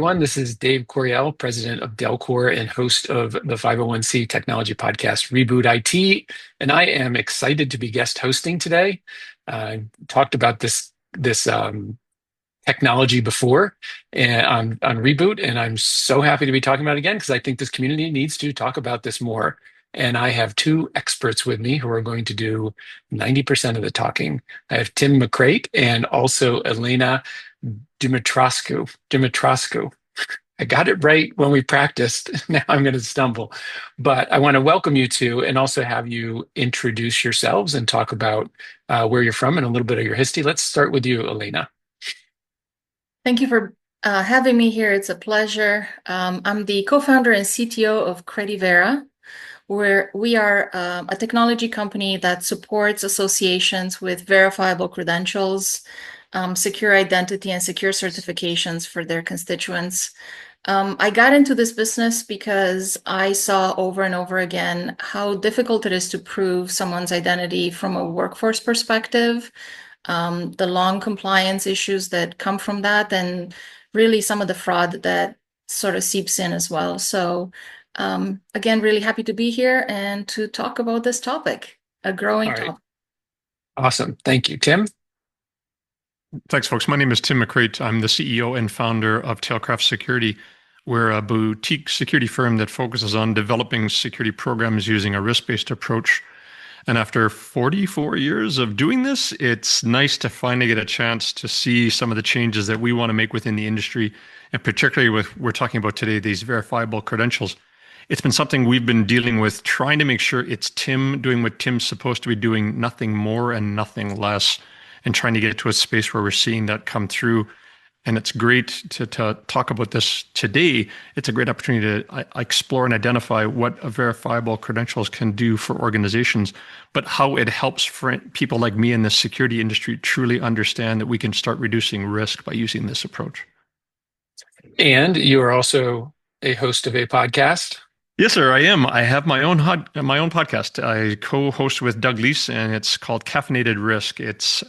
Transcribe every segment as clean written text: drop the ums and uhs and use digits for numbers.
everyone. This is Dave Coriale, president of DelCor and host of the 501c technology podcast, Reboot IT. And I am excited to be guest hosting today. I talked about this technology before and on Reboot, and I'm so happy to be talking about it again because I think this community needs to talk about this more. And I have two experts with me who are going to do 90% of the talking. I have Tim McCreight and also Elena Dumitrascu. I got it right when we practiced. Now I'm going to stumble. But I want to welcome you two and also have you introduce yourselves and talk about where you're from and a little bit of your history. Let's start with you, Elena. Thank you for having me here. It's a pleasure. I'm the co-founder and CTO of Credivera, where we are a technology company that supports associations with verifiable credentials, secure identity, and secure certifications for their constituents. I got into this business because I saw over and over again how difficult it is to prove someone's identity from a workforce perspective, the long compliance issues that come from that, and really some of the fraud that sort of seeps in as well. So again, really happy to be here and to talk about this topic, a growing All right. topic. Awesome. Thank you. Tim? Thanks, folks. My name is Tim McCreight. I'm the CEO and founder of TaleCraft Security. We're a boutique security firm that focuses on developing security programs using a risk-based approach. And after 44 years of doing this, it's nice to finally get a chance to see some of the changes that we want to make within the industry, and particularly with we're talking about today, these verifiable credentials. It's been something we've been dealing with, trying to make sure it's Tim doing what Tim's supposed to be doing, nothing more and nothing less, and trying to get to a space where we're seeing that come through. And it's great to talk about this today. It's a great opportunity to explore and identify what a verifiable credentials can do for organizations, but how it helps for people like me in the security industry truly understand that we can start reducing risk by using this approach. And you are also a host of a podcast. Yes, sir, I am. I have my own podcast. I co-host with Doug Leese, and it's called Caffeinated Risk. It's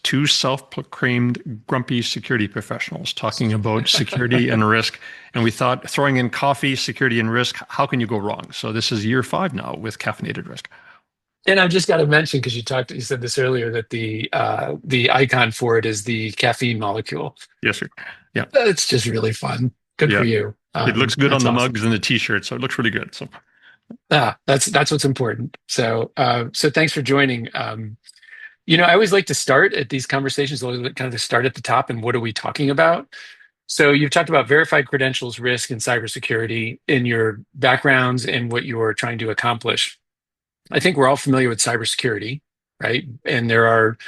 two self-proclaimed grumpy security professionals talking about security and risk. And we thought, throwing in coffee, security, and risk, how can you go wrong? So this is year 5 now with Caffeinated Risk. And I've just got to mention, because you said this earlier, that the icon for it is the caffeine molecule. Yes, sir. Yeah. It's just really fun. Good for you. It looks good on the awesome. mugs and the t-shirts, so it looks really good. So that's what's important. So thanks for joining. I always like to start at these conversations, always kind of start at the top and what are we talking about? So you've talked about verified credentials, risk, and cybersecurity in your backgrounds and what you're trying to accomplish. I think we're all familiar with cybersecurity, right? And there are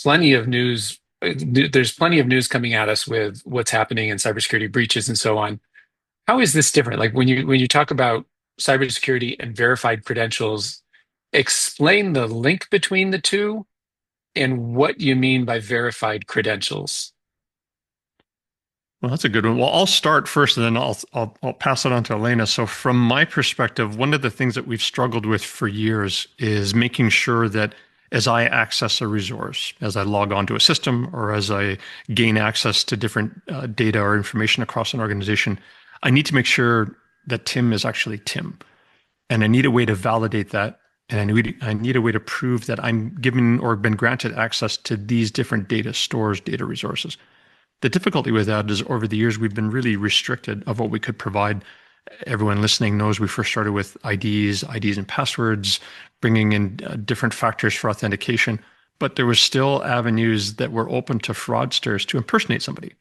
plenty of news. There's plenty of news coming at us with what's happening in cybersecurity breaches and so on. How is this different? Like when you talk about cybersecurity and verified credentials, explain the link between the two and what you mean by verified credentials. Well, that's a good one. Well, I'll start first, and then I'll pass it on to Elena. So, from my perspective, one of the things that we've struggled with for years is making sure that as I access a resource, as I log onto a system, or as I gain access to different data or information across an organization, I need to make sure that Tim is actually Tim. And I need a way to validate that. And I need a way to prove that I'm given or been granted access to these different data stores, data resources. The difficulty with that is over the years, we've been really restricted of what we could provide. Everyone listening knows we first started with IDs and passwords, bringing in different factors for authentication. But there was still avenues that were open to fraudsters to impersonate somebody.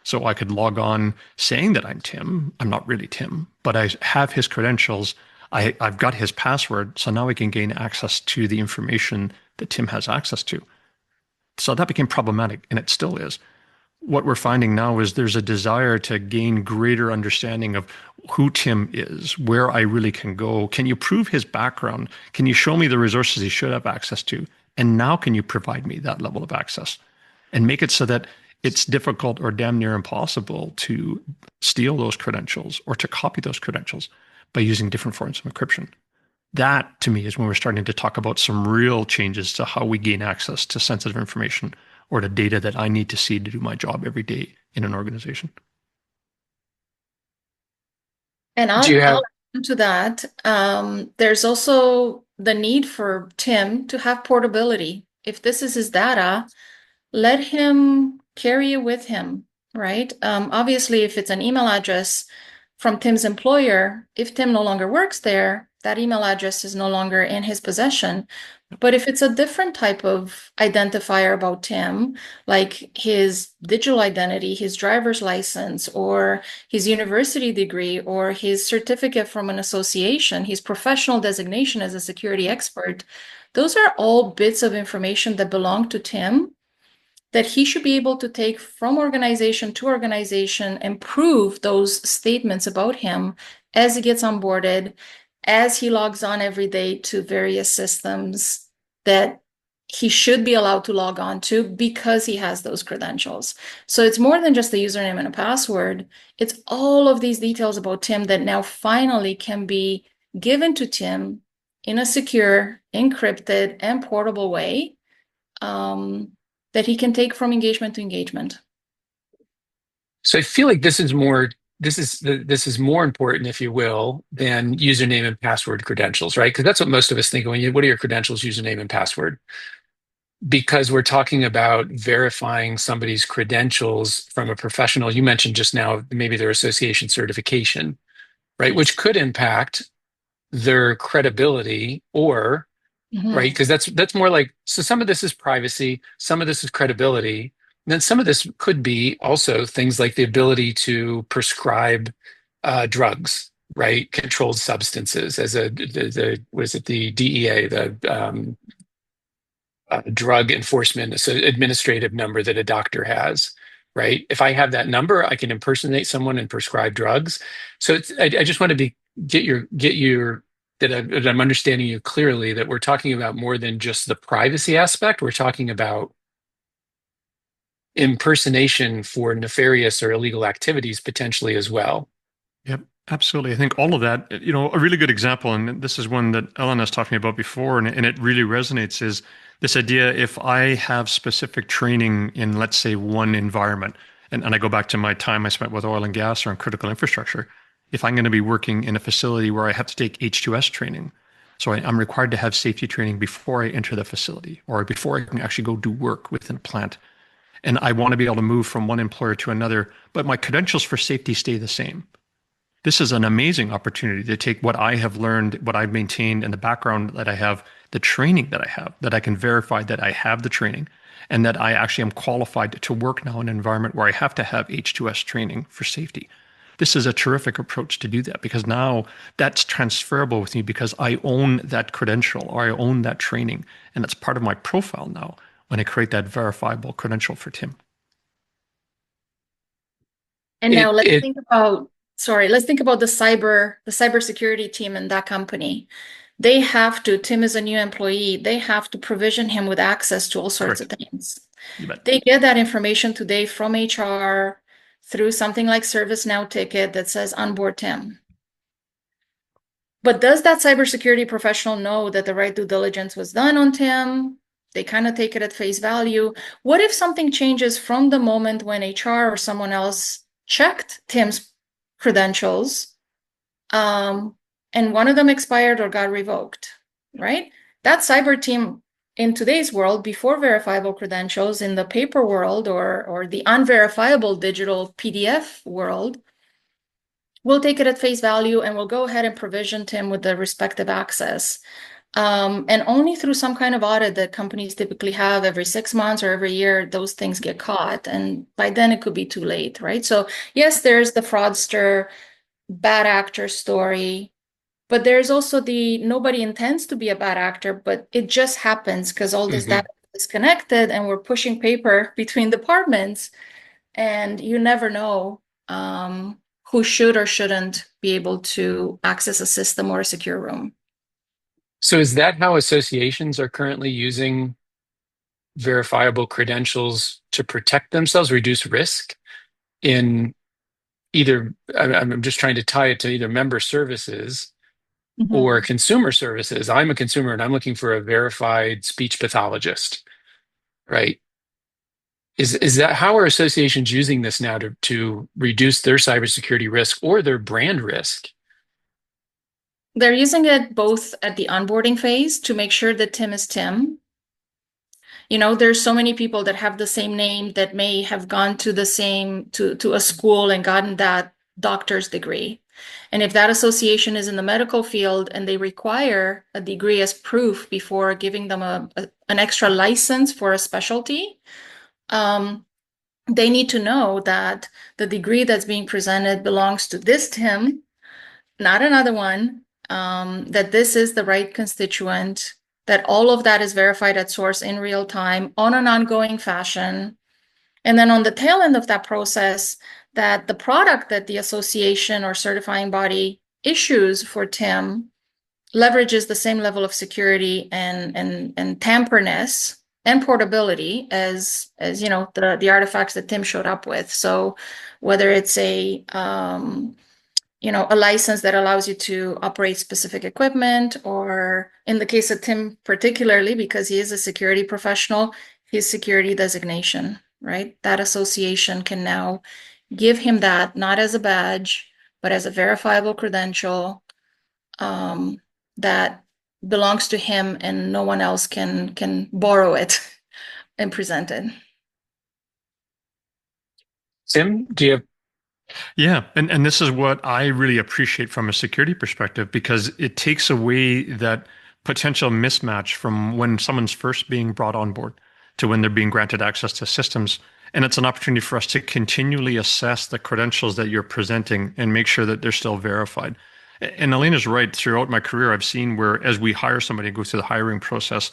So I could log on saying that I'm Tim. I'm not really Tim, but I have his credentials. I've got his password. So now I can gain access to the information that Tim has access to. So that became problematic, and it still is. What we're finding now is there's a desire to gain greater understanding of who Tim is, where I really can go. Can you prove his background? Can you show me the resources he should have access to? And now can you provide me that level of access and make it so that it's difficult or damn near impossible to steal those credentials or to copy those credentials by using different forms of encryption? That, to me, is when we're starting to talk about some real changes to how we gain access to sensitive information or to data that I need to see to do my job every day in an organization. And Do you have, I'll add to that. There's also the need for Tim to have portability. If this is his data, let him carry it with him, right? Obviously, if it's an email address from Tim's employer, if Tim no longer works there, that email address is no longer in his possession. But if it's a different type of identifier about Tim, like his digital identity, his driver's license, or his university degree, or his certificate from an association, his professional designation as a security expert, those are all bits of information that belong to Tim that he should be able to take from organization to organization and prove those statements about him as he gets onboarded, as he logs on every day to various systems that he should be allowed to log on to because he has those credentials. So it's more than just a username and a password. It's all of these details about Tim that now finally can be given to Tim in a secure, encrypted, and portable way. That he can take from engagement to engagement. so I feel like this is more important, if you will, than username and password credentials, right? Because that's what most of us think when what are your credentials, username and password? Because we're talking about verifying somebody's credentials from a professional. You mentioned just now maybe their association certification, right? Which could impact their credibility or right? Because that's more like, so some of this is privacy, some of this is credibility, and then some of this could be also things like the ability to prescribe drugs, right? Controlled substances as what is it, the DEA, the drug enforcement administrative number that a doctor has, right? If I have that number, I can impersonate someone and prescribe drugs. So I just want to get your that I'm understanding you clearly that we're talking about more than just the privacy aspect. We're talking about impersonation for nefarious or illegal activities potentially as well. Yep, absolutely. I think all of that, a really good example, and this is one that Elena was talking about before, and it really resonates, is this idea if I have specific training in, let's say, one environment, and I go back to my time I spent with oil and gas or on critical infrastructure, if I'm going to be working in a facility where I have to take H2S training, so I'm required to have safety training before I enter the facility or before I can actually go do work within a plant. And I want to be able to move from one employer to another, but my credentials for safety stay the same. This is an amazing opportunity to take what I have learned, what I've maintained, and the background that I have, the training that I have, that I can verify that I have the training, and that I actually am qualified to work now in an environment where I have to have H2S training for safety. This is a terrific approach to do that because now that's transferable with me because I own that credential or I own that training, and it's part of my profile now when I create that verifiable credential for Tim. And now let's think about the cybersecurity team in that company. They have to, Tim is a new employee, they have to provision him with access to all sorts of things. They get that information today from HR through something like ServiceNow ticket that says onboard Tim. But does that cybersecurity professional know that the right due diligence was done on Tim? They kind of take it at face value. What if something changes from the moment when HR or someone else checked Tim's credentials, and one of them expired or got revoked, right? That cyber team in today's world, before verifiable credentials, in the paper world or the unverifiable digital PDF world, will take it at face value and will go ahead and provision Tim with the respective access. And only through some kind of audit that companies typically have every 6 months or every year, those things get caught. And by then it could be too late, right? So yes, there's the fraudster, bad actor story, but there's also the nobody intends to be a bad actor, but it just happens because all this data is connected and we're pushing paper between departments and you never know who should or shouldn't be able to access a system or a secure room. So is that how associations are currently using verifiable credentials to protect themselves, reduce risk in either, I'm just trying to tie it to either member services or consumer services. I'm a consumer and I'm looking for a verified speech pathologist, right? Is that how are associations using this now to reduce their cybersecurity risk or their brand risk They're using it both at the onboarding phase to make sure that Tim is Tim. There's so many people that have the same name that may have gone to to a school and gotten that doctor's degree. And if that association is in the medical field and they require a degree as proof before giving them an extra license for a specialty, they need to know that the degree that's being presented belongs to this Tim, not another one, that this is the right constituent, that all of that is verified at source in real time on an ongoing fashion. And then on the tail end of that process, that the product that the association or certifying body issues for Tim leverages the same level of security and tamperness and portability as the artifacts that Tim showed up with. So whether it's a license that allows you to operate specific equipment, or in the case of Tim particularly, because he is a security professional, his security designation, right? That association can now give him that, not as a badge, but as a verifiable credential that belongs to him and no one else can borrow it and present it. Tim, do you have? Yeah, and this is what I really appreciate from a security perspective, because it takes away that potential mismatch from when someone's first being brought on board to when they're being granted access to systems. And it's an opportunity for us to continually assess the credentials that you're presenting and make sure that they're still verified. And Elena's right. Throughout my career, I've seen where as we hire somebody and go through the hiring process,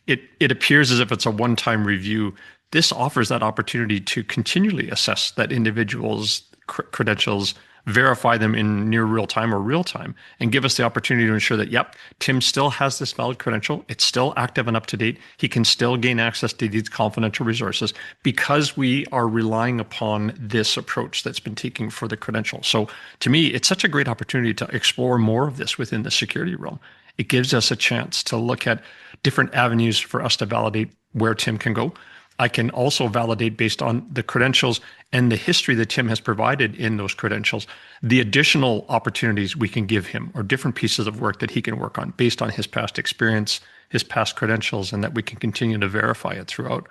it appears as if it's a one-time review. This offers that opportunity to continually assess that individual's credentials, verify them in near real time or real time, and give us the opportunity to ensure that, yep, Tim still has this valid credential. It's still active and up to date. He can still gain access to these confidential resources because we are relying upon this approach that's been taken for the credential. So to me, it's such a great opportunity to explore more of this within the security realm. It gives us a chance to look at different avenues for us to validate where Tim can go. I can also validate based on the credentials and the history that Tim has provided in those credentials, the additional opportunities we can give him or different pieces of work that he can work on based on his past experience, his past credentials, and that we can continue to verify it throughout.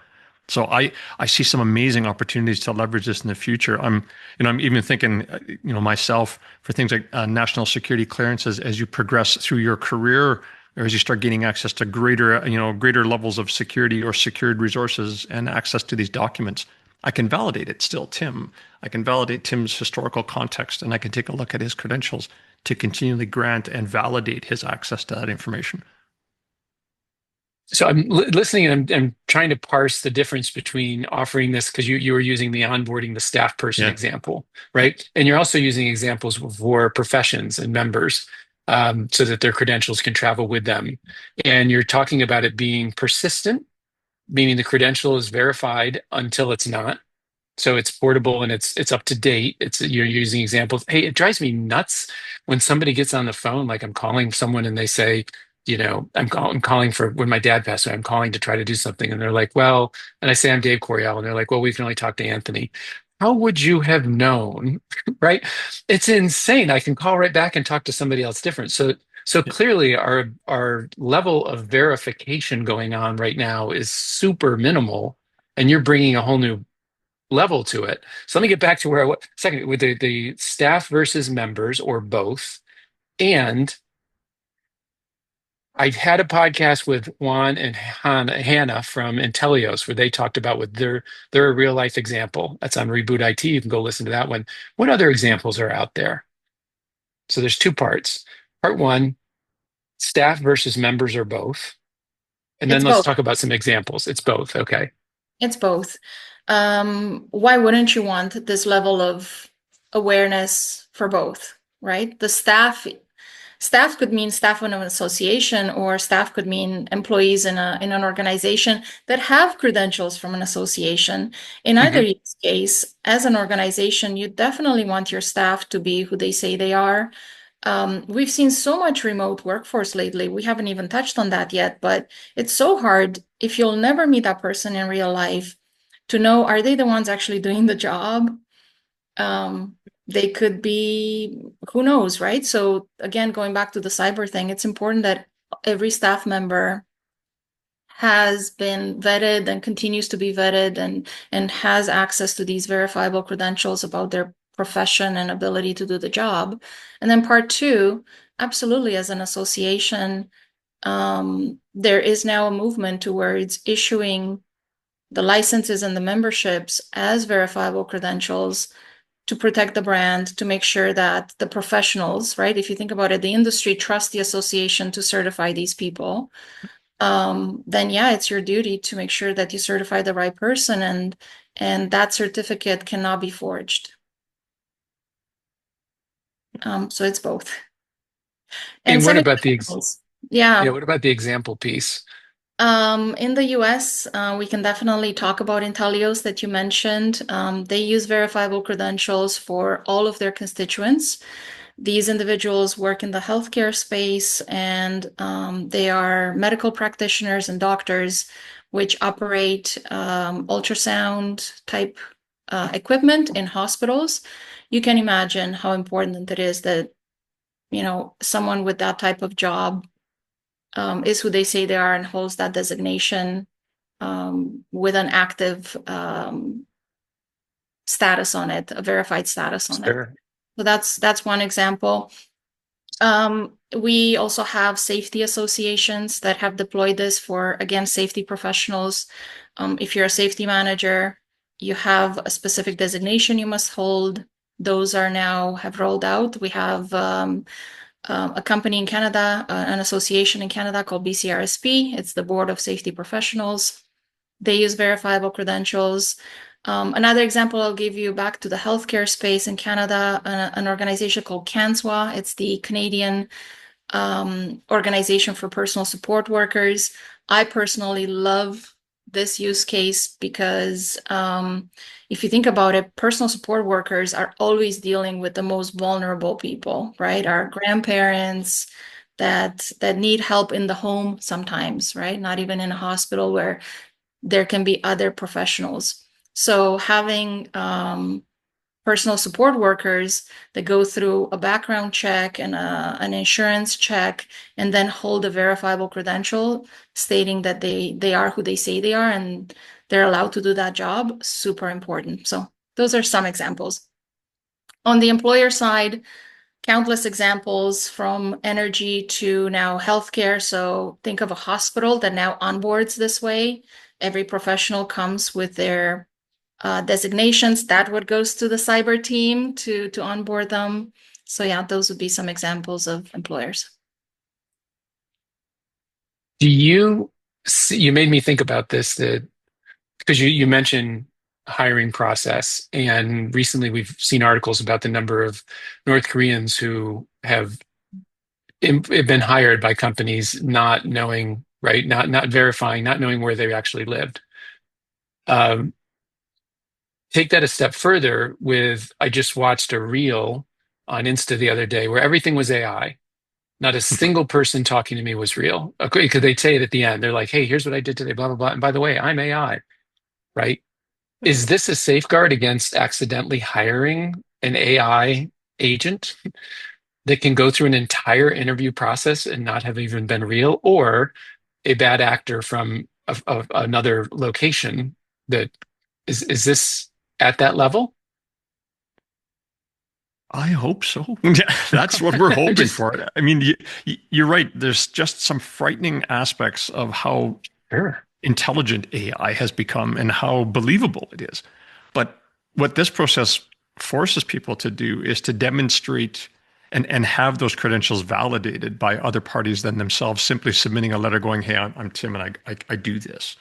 So I see some amazing opportunities to leverage this in the future. I'm even thinking, myself for things like national security clearances as you progress through your career, or as you start gaining access to greater levels of security or secured resources and access to these documents, I can validate it still, Tim. I can validate Tim's historical context, and I can take a look at his credentials to continually grant and validate his access to that information. So I'm listening and I'm trying to parse the difference between offering this, because you were using the onboarding the staff person example, right? And you're also using examples for professions and members so that their credentials can travel with them. And you're talking about it being persistent, meaning the credential is verified until it's not. So it's portable and it's up to date. You're using examples. Hey, it drives me nuts when somebody gets on the phone, like I'm calling someone and they say, I'm calling for when my dad passed away, I'm calling to try to do something. And they're like, well, and I say, I'm Dave Coriale. And they're like, well, we can only talk to Anthony. How would you have known? Right? It's insane. I can call right back and talk to somebody else different. So clearly our level of verification going on right now is super minimal, and you're bringing a whole new level to it. So let me get back to where I was second with the staff versus members or both. And I had a podcast with Juan and Hannah from Intelios where they talked about with their a real life example. That's on Reboot IT. You can go listen to that one. What other examples are out there? So there's two parts. Part one, staff versus members or both. And then It's let's both. talk about some examples. It's both. Okay. It's both. Why wouldn't you want this level of awareness for both, right? The staff could mean staff in an association, or staff could mean employees in an organization that have credentials from an association. In either case, as an organization, you definitely want your staff to be who they say they are. We've seen so much remote workforce lately. We haven't even touched on that yet, but it's so hard if you'll never meet that person in real life to know, are they the ones actually doing the job? They could be, who knows, right? So again, going back to the cyber thing, it's important that every staff member has been vetted and continues to be vetted and has access to these verifiable credentials about their profession and ability to do the job. And then part two, absolutely, as an association, there is now a movement towards issuing the licenses and the memberships as verifiable credentials to protect the brand, to make sure that the professionals, right? If you think about it, the industry trusts the association to certify these people. Then yeah, it's your duty to make sure that you certify the right person, and that certificate cannot be forged. So it's both. And And what some about examples. Yeah. what about the example piece? In the US, we can definitely talk about Intellios that you mentioned. They use verifiable credentials for all of their constituents. These individuals work in the healthcare space, and they are medical practitioners and doctors which operate ultrasound type equipment in hospitals. You can imagine how important it is that, someone with that type of job is who they say they are and holds that designation with an active status on it, a verified status on it. Sure. So that's one example. We also have safety associations that have deployed this for, again, safety professionals. If you're a safety manager, you have a specific designation you must hold. Those are now have rolled out. We have a company in Canada, an association in Canada called BCRSP. It's the Board of Safety Professionals. They use verifiable credentials. Another example I'll give you back to the healthcare space in Canada, an organization called CANSWA. It's the Canadian organization for personal support workers. I personally love this use case because if you think about it, personal support workers are always dealing with the most vulnerable people, right? Our grandparents that need help in the home sometimes, right? Not even in a hospital where there can be other professionals. So having personal support workers that go through a background check and an insurance check and then hold a verifiable credential stating that they are who they say they are and they're allowed to do that job, super important. So those are some examples. On the employer side, countless examples from energy to now healthcare. So think of a hospital that now onboards this way. Every professional comes with their designations. That what goes to the cyber team to onboard them. So yeah, those would be some examples of employers. Do you you made me think about this that because you mentioned hiring process, and recently we've seen articles about the number of North Koreans who have been hired by companies not knowing, right, not verifying, not knowing where they actually lived. Um, Take that a step further with I just watched a reel on Insta the other day where everything was AI. Not a single person talking to me was real. Okay, because they say it at the end. They're like, hey, here's what I did today, blah, blah, blah. And by the way, I'm AI, right? Is this a safeguard against accidentally hiring an AI agent that can go through an entire interview process and not have even been real, or a bad actor from another location that is this at that level? I hope so. Yeah, that's what we're hoping Just for. I mean, you're right. There's just some frightening aspects of how sure. intelligent AI has become and how believable it is. But what this process forces people to do is to demonstrate and have those credentials validated by other parties than themselves, simply submitting a letter going, hey, I'm Tim and I do this.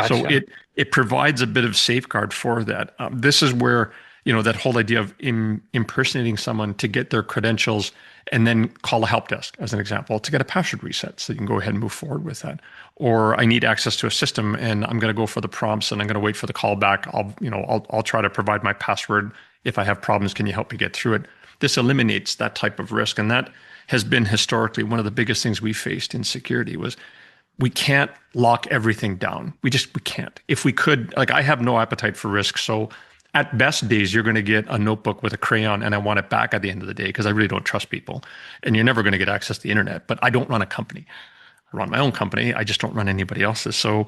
So Gotcha. it provides a bit of safeguard for that. This is where that whole idea of impersonating someone to get their credentials and then call a help desk, as an example, to get a password reset, so you can go ahead and move forward with that. Or I need access to a system and I'm going to go for the prompts and I'm going to wait for the call back. I'll try to provide my password. If I have problems, can you help me get through it? This eliminates that type of risk, and that has been historically one of the biggest things we faced in security was we can't lock everything down. We can't. If we could, like, I have no appetite for risk. So At best days, you're going to get a notebook with a crayon and I want it back at the end of the day because I really don't trust people. And you're never going to get access to the internet. But I don't run a company. I run my own company. I just don't run anybody else's. So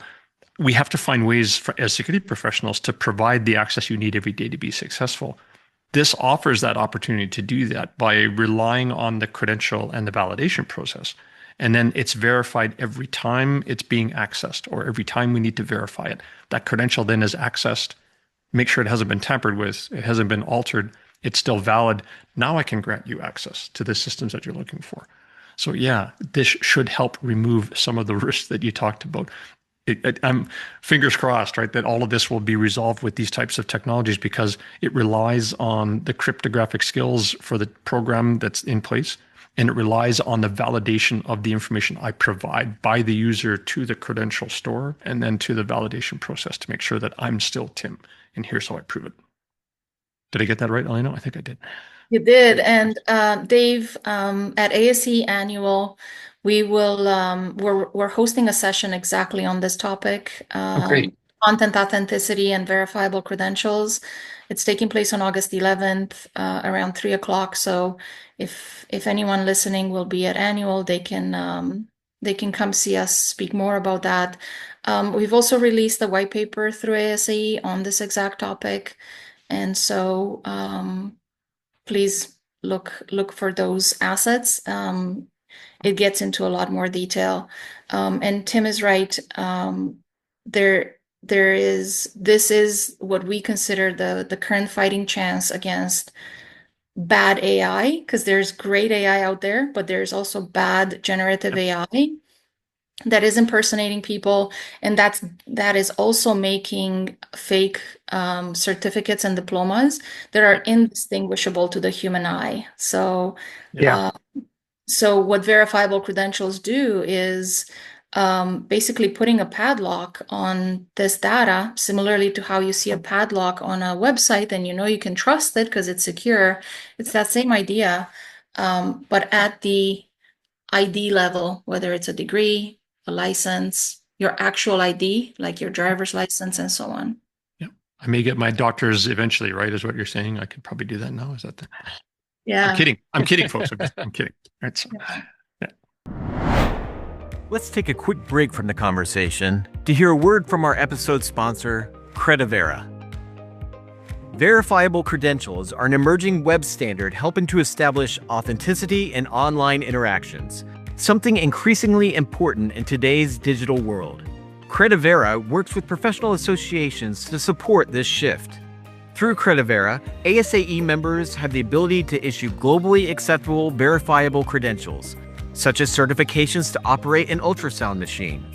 we have to find ways as security professionals to provide the access you need every day to be successful. This offers that opportunity to do that by relying on the credential and the validation process. And then it's verified every time it's being accessed or every time we need to verify it. That credential then is accessed. Make sure it hasn't been tampered with, it hasn't been altered, it's still valid. Now I can grant you access to the systems that you're looking for. So yeah, this should help remove some of the risks that you talked about. I'm fingers crossed, right, that all of this will be resolved with these types of technologies because it relies on the cryptographic skills for the program that's in place, and it relies on the validation of the information I provide by the user to the credential store and then to the validation process to make sure that I'm still Tim, and here's how I prove it. Did I get that right, Elena? I think I did. You did. And Dave, at ASE Annual, we're hosting a session exactly on this topic, Oh, great. content authenticity and verifiable credentials. It's taking place on August 11th, around 3 o'clock. So if anyone listening will be at Annual, they can come see us speak more about that. We've also released a white paper through ASE on this exact topic. And so please look for those assets. It gets into a lot more detail. And Tim is right. This is what we consider the current fighting chance against bad AI, because there's great AI out there, but there's also bad generative AI that is impersonating people, and that is also making fake certificates and diplomas that are indistinguishable to the human eye. So, Yeah. so what verifiable credentials do is basically putting a padlock on this data, similarly to how you see a padlock on a website and you know you can trust it because it's secure. It's that same idea, but at the ID level, whether it's a degree, a license, your actual ID, like your driver's license, and so on. Yeah. I may get my doctor's eventually, right? Is what you're saying. I could probably do that now. Is that the... Yeah. I'm kidding. I'm kidding, folks. I'm kidding. Right. So, Yeah. Let's take a quick break from the conversation to hear a word from our episode sponsor, Credivera. Verifiable credentials are an emerging web standard helping to establish authenticity in online interactions, something increasingly important in today's digital world. Credivera works with professional associations to support this shift. Through Credivera, ASAE members have the ability to issue globally acceptable verifiable credentials, such as certifications to operate an ultrasound machine,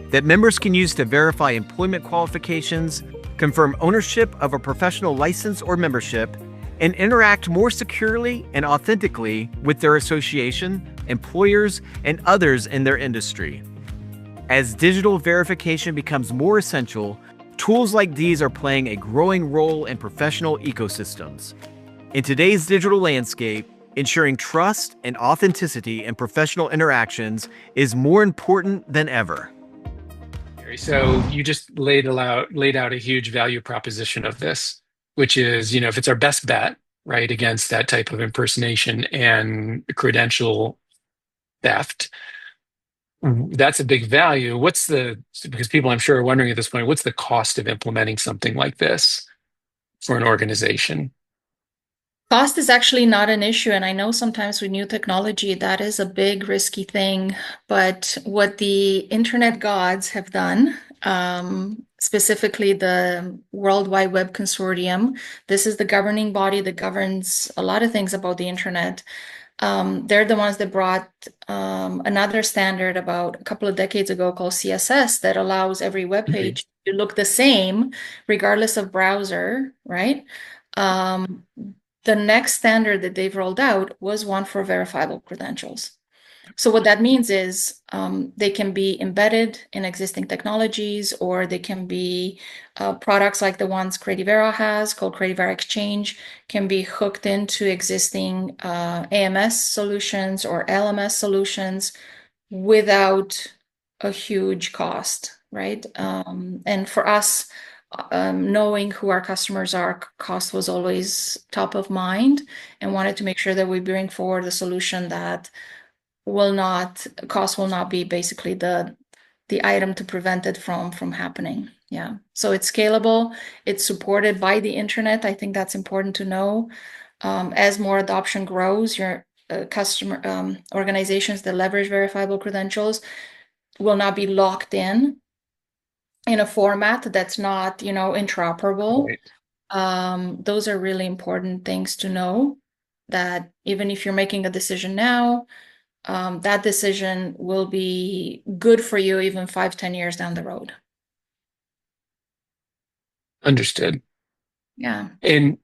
that members can use to verify employment qualifications, confirm ownership of a professional license or membership, and interact more securely and authentically with their association, employers, and others in their industry. As digital verification becomes more essential, tools like these are playing a growing role in professional ecosystems. In today's digital landscape, ensuring trust and authenticity in professional interactions is more important than ever. So you just laid out a huge value proposition of this, which is, if it's our best bet, right, against that type of impersonation and credential theft, that's a big value. Because people I'm sure are wondering at this point, what's the cost of implementing something like this for an organization? Cost is actually not an issue, and I know sometimes with new technology that is a big risky thing, but what the internet gods have done, specifically the World Wide Web Consortium, this is the governing body that governs a lot of things about the internet. They're the ones that brought another standard about a couple of decades ago called CSS that allows every web page to look the same regardless of browser, right? The next standard that they've rolled out was one for verifiable credentials. So what that means is they can be embedded in existing technologies, or they can be products like the ones Credivera has, called Credivera Exchange, can be hooked into existing AMS solutions or LMS solutions without a huge cost, right? And for us, knowing who our customers are, cost was always top of mind, and wanted to make sure that we bring forward a solution that cost will not be basically the item to prevent it from happening. Yeah. So it's scalable. It's supported by the internet. I think that's important to know. As more adoption grows, your customer organizations that leverage verifiable credentials will not be locked in a format that's not, interoperable. Right. Those are really important things to know, that even if you're making a decision now, that decision will be good for you even 5-10 years down the road. Understood. Yeah. And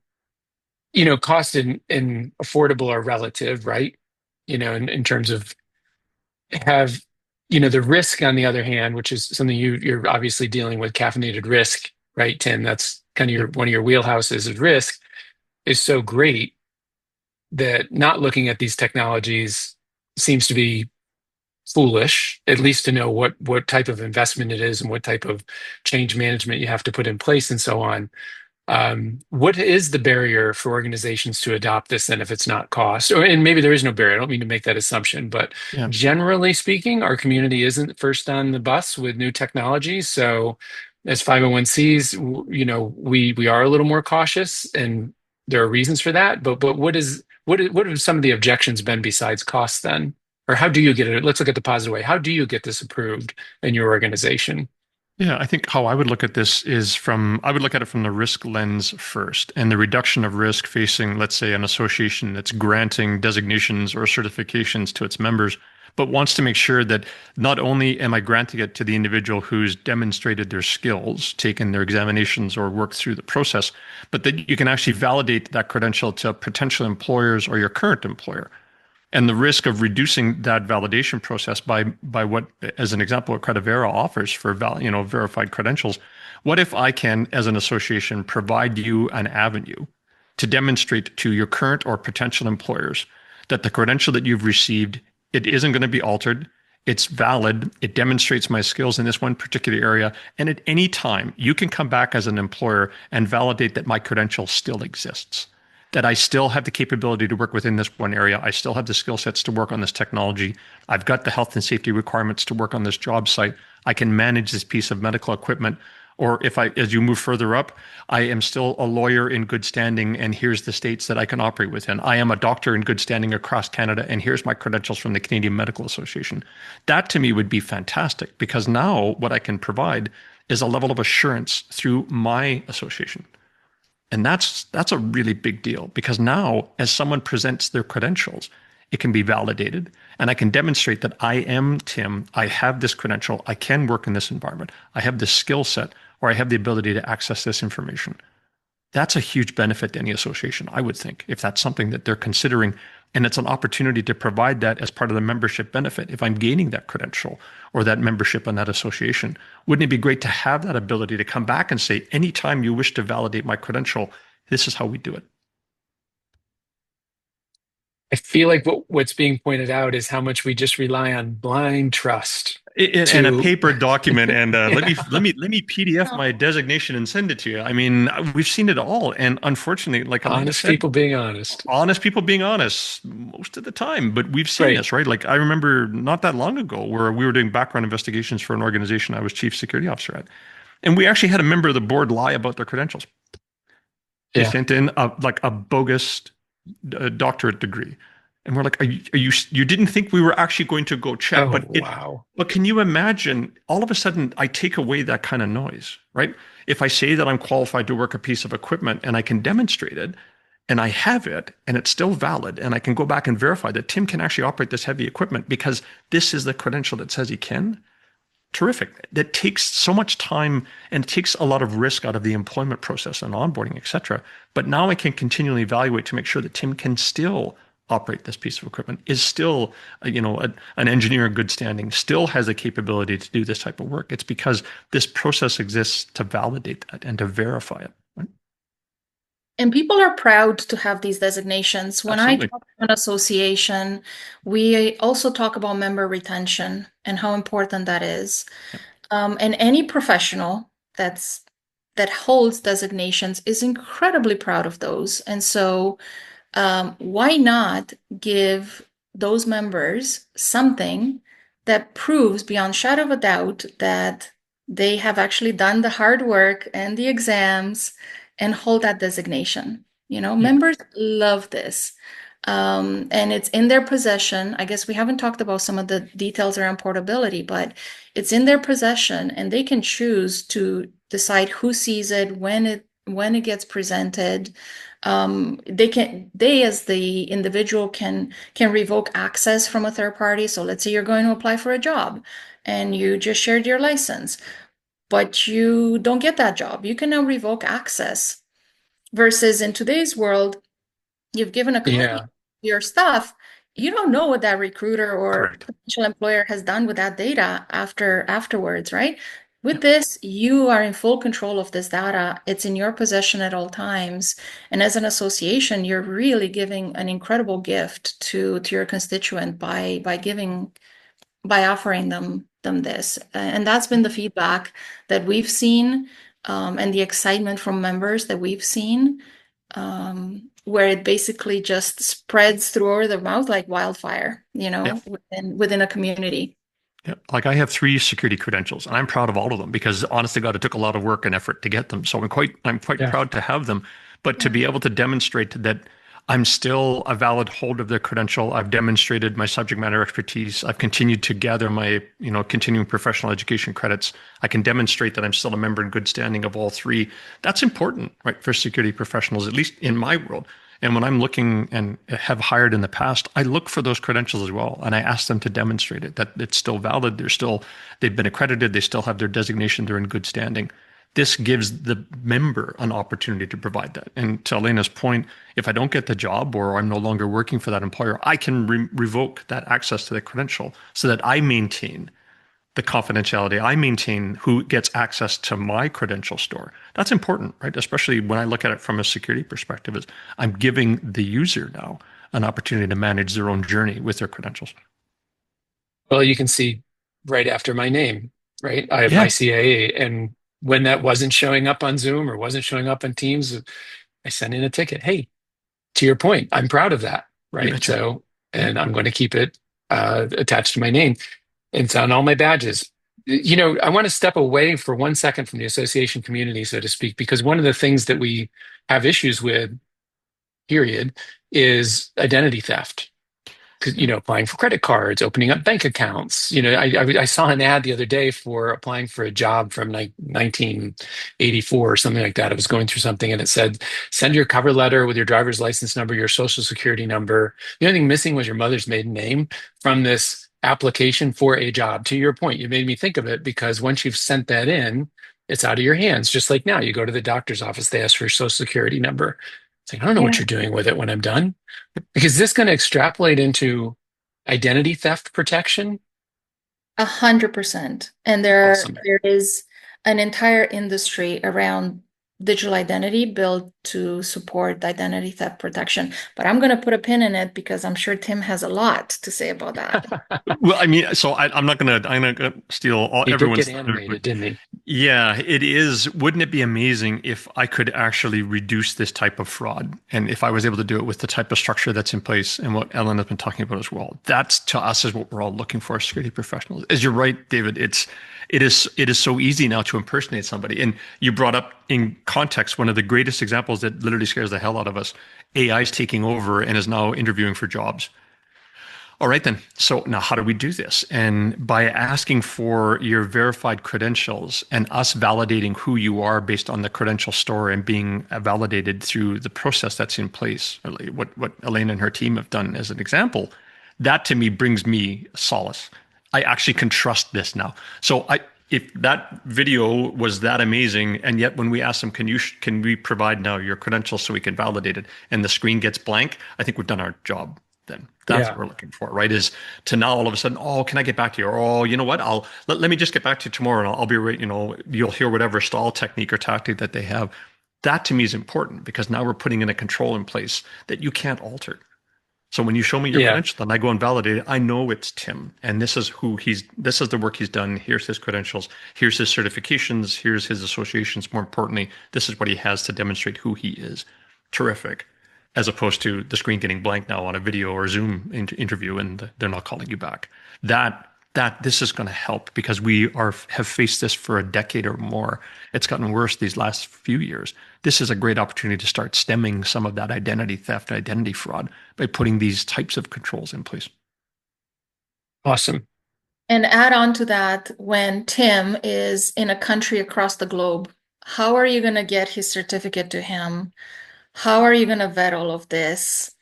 cost and affordable are relative, right? In terms of have the risk on the other hand, which is something you're obviously dealing with, caffeinated risk, right, Tim? That's kind of one of your wheelhouses of risk, is so great that not looking at these technologies seems to be foolish, at least to know what type of investment it is and what type of change management you have to put in place and so on. What is the barrier for organizations to adopt this then if it's not cost? And maybe there is no barrier. I don't mean to make that assumption, but Yeah. generally speaking, our community isn't first on the bus with new technologies. So as 501(c)s, we are a little more cautious, and there are reasons for that. But what have some of the objections been besides cost then? Or how do you get it? Let's look at the positive way. How do you get this approved in your organization? Yeah, I think how I would look at this is I would look at it from the risk lens first, and the reduction of risk facing, let's say, an association that's granting designations or certifications to its members, but wants to make sure that not only am I granting it to the individual who's demonstrated their skills, taken their examinations, or worked through the process, but that you can actually validate that credential to potential employers or your current employer. And the risk of reducing that validation process by what, as an example, what Credivera offers for verified credentials. What if I can, as an association, provide you an avenue to demonstrate to your current or potential employers that the credential that you've received, it isn't going to be altered. It's valid. It demonstrates my skills in this one particular area. And at any time, you can come back as an employer and validate that my credential still exists, that I still have the capability to work within this one area. I still have the skill sets to work on this technology. I've got the health and safety requirements to work on this job site. I can manage this piece of medical equipment. Or as you move further up, I am still a lawyer in good standing, and here's the states that I can operate within. I am a doctor in good standing across Canada, and here's my credentials from the Canadian Medical Association. That to me would be fantastic, because now what I can provide is a level of assurance through my association. And that's a really big deal, because now as someone presents their credentials, it can be validated, and I can demonstrate that I am Tim, I have this credential, I can work in this environment, I have this skill set, or I have the ability to access this information. That's a huge benefit to any association, I would think, if that's something that they're considering. And it's an opportunity to provide that as part of the membership benefit. If I'm gaining that credential or that membership in that association, wouldn't it be great to have that ability to come back and say, anytime you wish to validate my credential, this is how we do it? I feel like what's being pointed out is how much we just rely on blind trust And a to paper document, and yeah, let me PDF my designation and send it to you. I mean, we've seen it all, and unfortunately, like Elena honest said, people being honest. honest people being honest most of the time. But we've seen Right. this, right? Like I remember not that long ago where we were doing background investigations for an organization I was chief security officer at, and we actually had a member of the board lie about their credentials. They Yeah. sent in a bogus doctorate degree. And we're like, you didn't think we were actually going to go check, Oh, wow. but can you imagine all of a sudden I take away that kind of noise, right? If I say that I'm qualified to work a piece of equipment and I can demonstrate it and I have it and it's still valid, and I can go back and verify that Tim can actually operate this heavy equipment because this is the credential that says he can. Terrific. That takes so much time and it takes a lot of risk out of the employment process and onboarding, et cetera. But now I can continually evaluate to make sure that Tim can still operate this piece of equipment, is still, an engineer in good standing, still has the capability to do this type of work. It's because this process exists to validate that and to verify it. Right? And people are proud to have these designations. When I Absolutely. talk to an association, we also talk about member retention and how important that is. Yep. And any professional that's that holds designations is incredibly proud of those. And so why not give those members something that proves beyond shadow of a doubt that they have actually done the hard work and the exams and hold that designation? Members love this. And it's in their possession. I guess we haven't talked about some of the details around portability, but it's in their possession, and they can choose to decide who sees it, when it gets presented. They as the individual can revoke access from a third party. So let's say you're going to apply for a job and you just shared your license, but you don't get that job. You can now revoke access. Versus in today's world, you've given a copy of your stuff. You don't know what that recruiter or potential employer has done with that data afterwards, right? With this, you are in full control of this data. It's in your possession at all times. And as an association, you're really giving an incredible gift to your constituent by offering them this. And that's been the feedback that we've seen, and the excitement from members that we've seen, where it basically just spreads through word of mouth like wildfire, within a community. Yeah. Like I have 3 security credentials, and I'm proud of all of them because, honest to God, it took a lot of work and effort to get them. So I'm quite proud to have them. But to be able to demonstrate that I'm still a valid holder of the credential, I've demonstrated my subject matter expertise, I've continued to gather my continuing professional education credits, I can demonstrate that I'm still a member in good standing of all 3. That's important, right, for security professionals, at least in my world. And when I'm looking and have hired in the past, I look for those credentials as well. And I ask them to demonstrate it, that it's still valid. They've been accredited. They still have their designation. They're in good standing. This gives the member an opportunity to provide that. And to Elena's point, if I don't get the job or I'm no longer working for that employer, I can revoke that access to the credential so that I maintain the confidentiality. I maintain who gets access to my credential store. That's important, right? Especially when I look at it from a security perspective, is I'm giving the user now an opportunity to manage their own journey with their credentials. Well, you can see right after my name, right? I have my CAE, and when that wasn't showing up on Zoom or wasn't showing up on Teams, I sent in a ticket. Hey, to your point, I'm proud of that, right? So, and I'm going to keep it attached to my name. It's on all my badges. I want to step away for 1 second from the association community, so to speak, because one of the things that we have issues with, period, is identity theft. Applying for credit cards, opening up bank accounts. I saw an ad the other day for applying for a job from like 1984 or something like that. I was going through something and it said, send your cover letter with your driver's license number, your social security number. The only thing missing was your mother's maiden name from this application for a job. To your point, you made me think of it because once you've sent that in, it's out of your hands. Just like now, you go to the doctor's office, they ask for your social security number. It's like, I don't know what you're doing with it when I'm done. Is this going to extrapolate into identity theft protection? 100%. And there is an entire industry around digital identity built to support identity theft protection. But I'm going to put a pin in it because I'm sure Tim has a lot to say about that. Well, I mean, so I'm not going to steal everyone's. He did get animated, didn't he? Yeah, it is. Wouldn't it be amazing if I could actually reduce this type of fraud? And if I was able to do it with the type of structure that's in place and what Ellen has been talking about as well. That's, to us, is what we're all looking for as security professionals. As you're right, David, it is so easy now to impersonate somebody. And you brought up in context one of the greatest examples that literally scares the hell out of us. AI is taking over and is now interviewing for jobs. All right, then. So now how do we do this? And by asking for your verified credentials and us validating who you are based on the credential store and being validated through the process that's in place, what Elena and her team have done as an example, that to me brings me solace. I actually can trust this now. So if that video was that amazing, and yet when we ask them, can we provide now your credentials so we can validate it, and the screen gets blank, I think we've done our job. Then that's what we're looking for, right? Is to now all of a sudden, oh, can I get back to you? Or, oh, you know what? Let me just get back to you tomorrow, and I'll be right. You'll hear whatever stall technique or tactic that they have. That to me is important because now we're putting in a control in place that you can't alter. So when you show me your Yeah. credential and I go and validate it, I know it's Tim, and this is this is the work he's done. Here's his credentials. Here's his certifications. Here's his associations. More importantly, this is what he has to demonstrate who he is. Terrific. As opposed to the screen getting blank now on a video or Zoom interview and they're not calling you back. That this is going to help because have faced this for a decade or more. It's gotten worse these last few years. This is a great opportunity to start stemming some of that identity theft, identity fraud by putting these types of controls in place. Awesome. And add on to that, when Tim is in a country across the globe, how are you going to get his certificate to him? How are you going to vet all of this?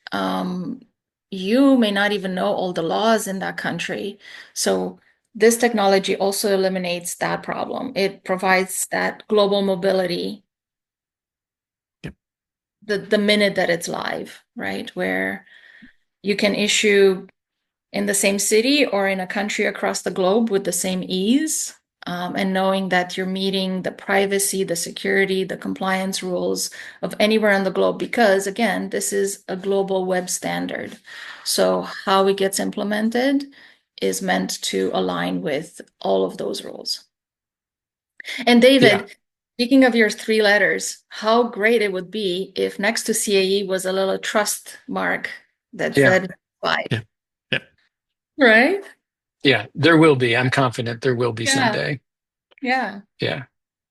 You may not even know all the laws in that country. So this technology also eliminates that problem. It provides that global mobility Yep. the minute that it's live, right? Where you can issue in the same city or in a country across the globe with the same ease, and knowing that you're meeting the privacy, the security, the compliance rules of anywhere on the globe, because again, this is a global web standard. So how it gets implemented is meant to align with all of those rules. And David, speaking of your 3 letters, how great it would be if next to CAE was a little trust mark that said 5. Yeah. Yeah. Right? Yeah, there will be. I'm confident there will be Yeah. someday. Yeah. Yeah.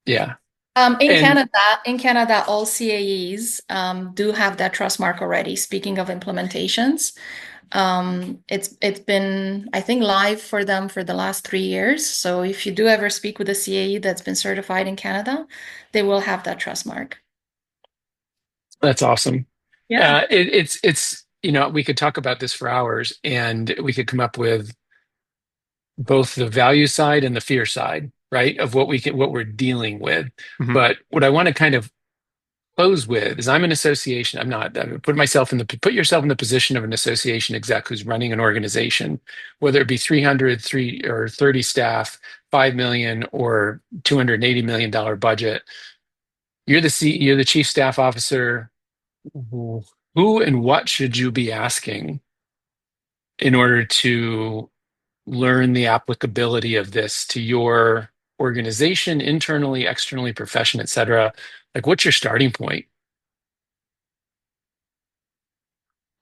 Yeah. In And Canada, all CAEs do have that trust mark already. Speaking of implementations, it's been, I think, live for them for the last 3 years. So if you do ever speak with a CAE that's been certified in Canada, they will have that trust mark. that's awesome. Yeah. It's we could talk about this for hours and we could come up with both the value side and the fear side, right? Of what we're dealing with. Mhm. But what I want to kind of close with is I'm an association. I'm put yourself in the position of an association exec who's running an organization, whether it be 300, 3 or 30 staff, 5 million or $280 million budget. You're the chief staff officer. Who and what should you be asking in order to learn the applicability of this to your organization, internally, externally, profession, et cetera? Like, what's your starting point?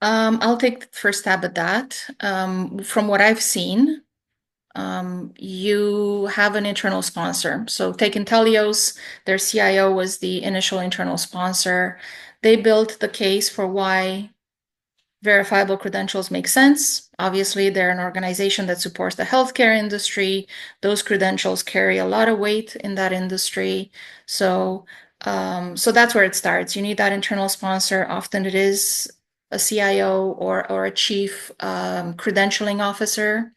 I'll take the first stab at that. From what I've seen, you have an internal sponsor. So take Intelios, their CIO was the initial internal sponsor. They built the case for why verifiable credentials make sense. Obviously, they're an organization that supports the healthcare industry. Those credentials carry a lot of weight in that industry. So that's where it starts. You need that internal sponsor. Often it is a CIO or a chief credentialing officer.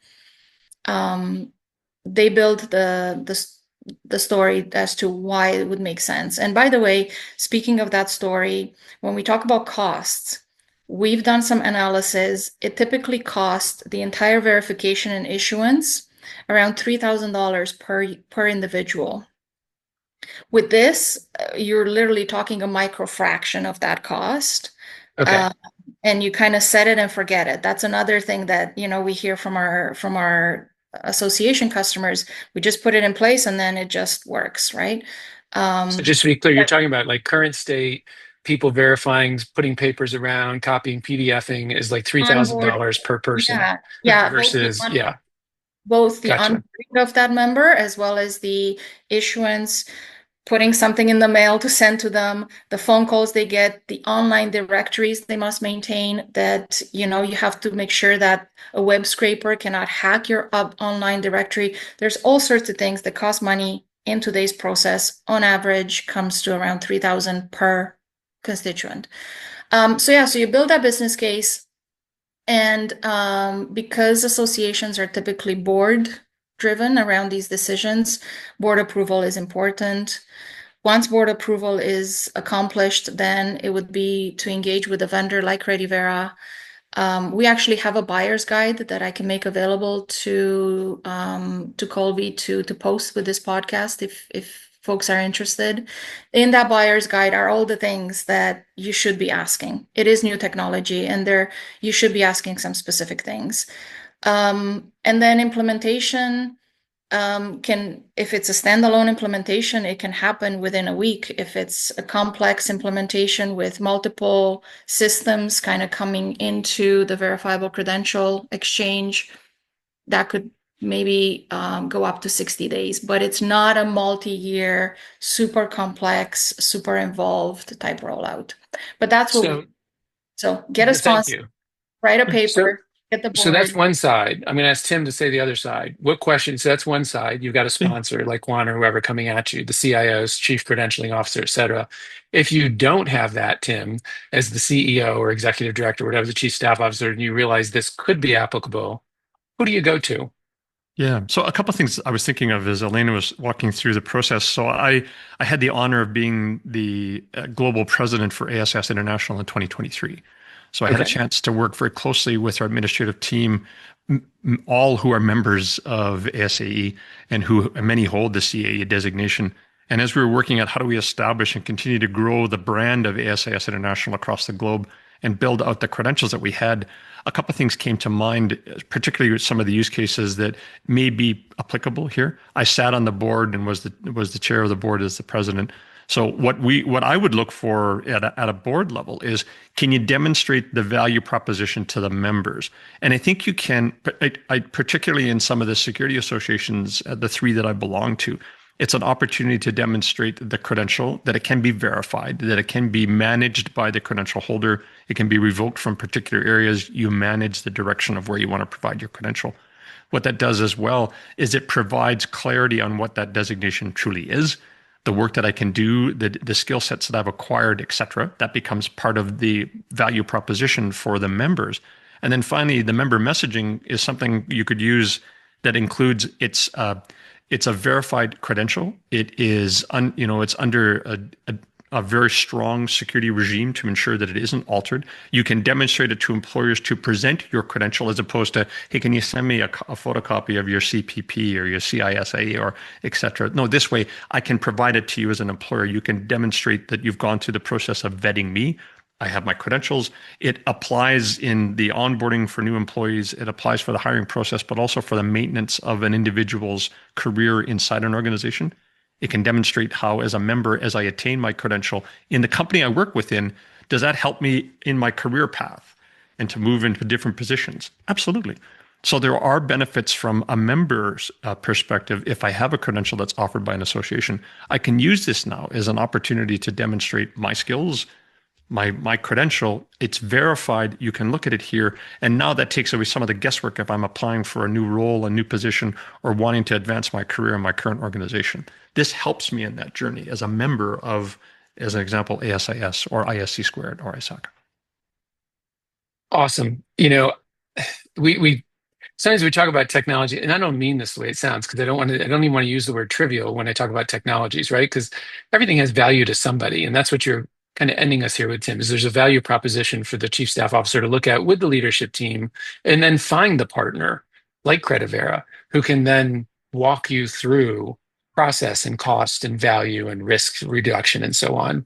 They build the story as to why it would make sense. And by the way, speaking of that story, when we talk about costs, we've done some analysis. It typically costs the entire verification and issuance around $3,000 per individual. With this, you're literally talking a micro fraction of that cost. Okay. And you kind of set it and forget it. That's another thing that, we hear from our association customers. We just put it in place and then it just works, right? So just to be clear, you're talking about like current state, people verifying, putting papers around, copying, PDFing is like $3,000 per person. Yeah. Versus, Both the gotcha. onboarding of that member as well as the issuance, putting something in the mail to send to them, the phone calls they get, the online directories they must maintain, that, you have to make sure that a web scraper cannot hack your online directory. There's all sorts of things that cost money in today's process. On average, comes to around $3,000 per constituent. So you build that business case. And because associations are typically board driven around these decisions, board approval is important. Once board approval is accomplished, then it would be to engage with a vendor like Credivera. We actually have a buyer's guide that I can make available to Colby to post with this podcast if folks are interested. In that buyer's guide are all the things that you should be asking. It is new technology, and you should be asking some specific things. And then implementation if it's a standalone implementation, it can happen within a week. If it's a complex implementation with multiple systems kind of coming into the verifiable credential exchange, that could maybe go up to 60 days, but it's not a multi-year, super complex, super involved type rollout. But that's what so get a Thank sponsor, you. write a So, paper, get the so that's board. one side. I'm going to ask Tim to say the other side. What questions? So that's one side. You've got a sponsor like Juan or whoever coming at you, the CIOs, chief credentialing officer, et cetera. If you don't have that, Tim, as the CEO or executive director, whatever, the chief staff officer, and you realize this could be applicable, who do you go to? Yeah. So a couple of things I was thinking of as Elena was walking through the process. So I had the honor of being the global president for ASS International in 2023. So I had a chance to work very closely with our administrative team, all who are members of ASAE and who many hold the CAE designation. And as we were working at how do we establish and continue to grow the brand of ASIS International across the globe and build out the credentials that we had, a couple of things came to mind, particularly with some of the use cases that may be applicable here. I sat on the board and was the chair of the board as the president. So what I would look for at a board level is, can you demonstrate the value proposition to the members? And I think you can, particularly in some of the security associations, the three that I belong to, it's an opportunity to demonstrate the credential, that it can be verified, that it can be managed by the credential holder. It can be revoked from particular areas. You manage the direction of where you want to provide your credential. What that does as well is it provides clarity on what that designation truly is, the work that I can do, the skill sets that I've acquired, et cetera. That becomes part of the value proposition for the members. And then finally, the member messaging is something you could use that includes it's a verified credential. It is, it's under a very strong security regime to ensure that it isn't altered. You can demonstrate it to employers to present your credential as opposed to, hey, can you send me a photocopy of your CPP or your CISA or et cetera? No, this way I can provide it to you as an employer. You can demonstrate that you've gone through the process of vetting me. I have my credentials. It applies in the onboarding for new employees. It applies for the hiring process, but also for the maintenance of an individual's career inside an organization. It can demonstrate how, as a member, as I attain my credential in the company I work within, does that help me in my career path and to move into different positions? Absolutely. So there are benefits from a member's perspective. If I have a credential that's offered by an association, I can use this now as an opportunity to demonstrate my skills, my credential. It's verified. You can look at it here. And now that takes away some of the guesswork if I'm applying for a new role, a new position, or wanting to advance my career in my current organization. This helps me in that journey as a member of, as an example, ASIS or ISC squared or ISAC. Awesome. We sometimes we talk about technology, and I don't mean this the way it sounds because I don't even want to use the word trivial when I talk about technologies, right? Because everything has value to somebody, and that's what you're kind of ending us here with, Tim, is there's a value proposition for the chief staff officer to look at with the leadership team and then find the partner like Credivera who can then walk you through process and cost and value and risk reduction and so on.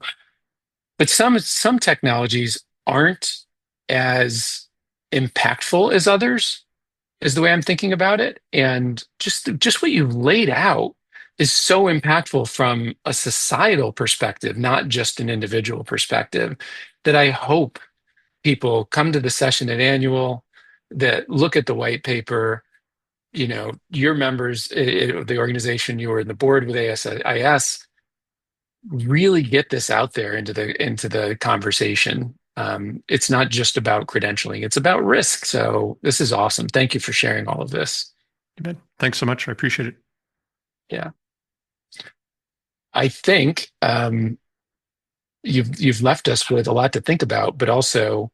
But some technologies aren't as impactful as others, is the way I'm thinking about it. And just what you've laid out is so impactful from a societal perspective, not just an individual perspective, that I hope people come to the session at annual, that look at the white paper, your members, the organization you were in the board with ASIS, really get this out there into the conversation. It's not just about credentialing, it's about risk. So this is awesome. Thank you for sharing all of this. Thanks so much. I appreciate it. Yeah. I think you've left us with a lot to think about, but also,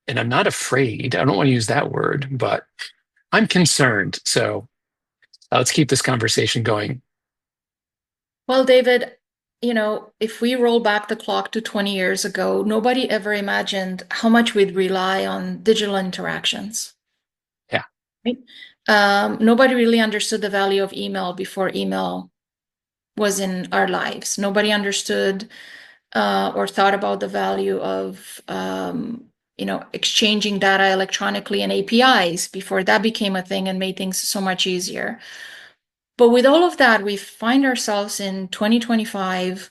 and I'm not afraid, I don't want to use that word, but I'm concerned. So let's keep this conversation going. Well, David, if we roll back the clock to 20 years ago, nobody ever imagined how much we'd rely on digital interactions. Yeah. Right? Nobody really understood the value of email before email was in our lives. Nobody understood or thought about the value of exchanging data electronically and APIs before that became a thing and made things so much easier. But with all of that, we find ourselves in 2025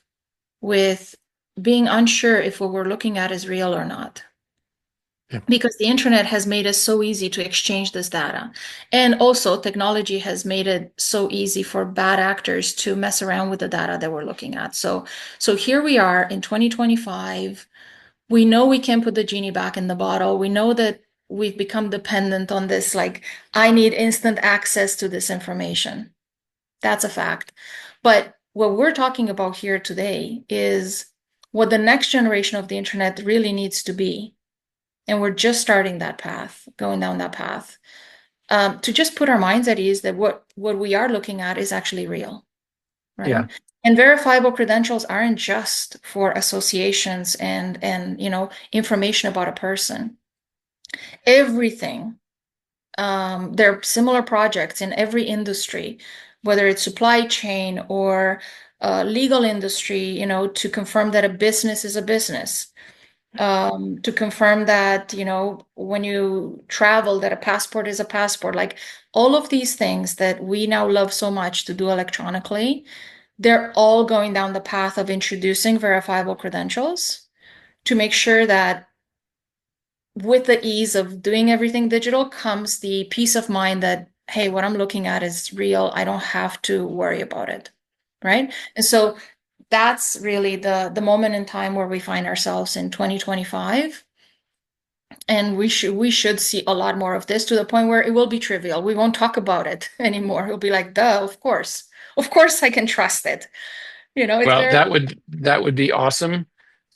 with being unsure if what we're looking at is real or not. Yeah. Because the internet has made it so easy to exchange this data. And also technology has made it so easy for bad actors to mess around with the data that we're looking at. So here we are in 2025. We know we can't put the genie back in the bottle. We know that we've become dependent on this, like, I need instant access to this information. That's a fact. But what we're talking about here today is what the next generation of the internet really needs to be. And we're just starting that path, going down that path, to just put our minds at ease that what we are looking at is actually real, right? Yeah. And verifiable credentials aren't just for associations and information about a person. Everything. There are similar projects in every industry, whether it's supply chain or legal industry, to confirm that a business is a business. To confirm that, when you travel, that a passport is a passport. Like all of these things that we now love so much to do electronically, they're all going down the path of introducing verifiable credentials to make sure that with the ease of doing everything digital comes the peace of mind that, hey, what I'm looking at is real. I don't have to worry about it, right? And so that's really the moment in time where we find ourselves in 2025. And we should see a lot more of this, to the point where it will be trivial. We won't talk about it anymore. It'll be like, duh, of course. Of course I can trust it. It's Well, very that would be awesome.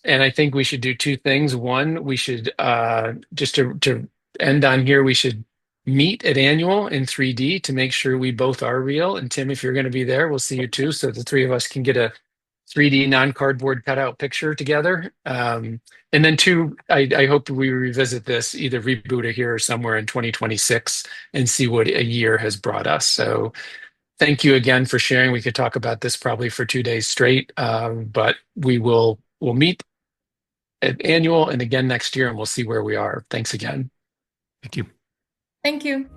And I think we should do two things. One, we should just to end on here, we should meet at annual in 3D to make sure we both are real. And Tim, if you're going to be there, we'll see you too. So the three of us can get a 3D non-cardboard cutout picture together. And then two, I hope we revisit this, either Reboot it here or somewhere in 2026, and see what a year has brought us. So thank you again for sharing. We could talk about this probably for 2 days straight, but we'll meet at annual and again next year, and we'll see where we are. Thanks again. Thank you. Thank you.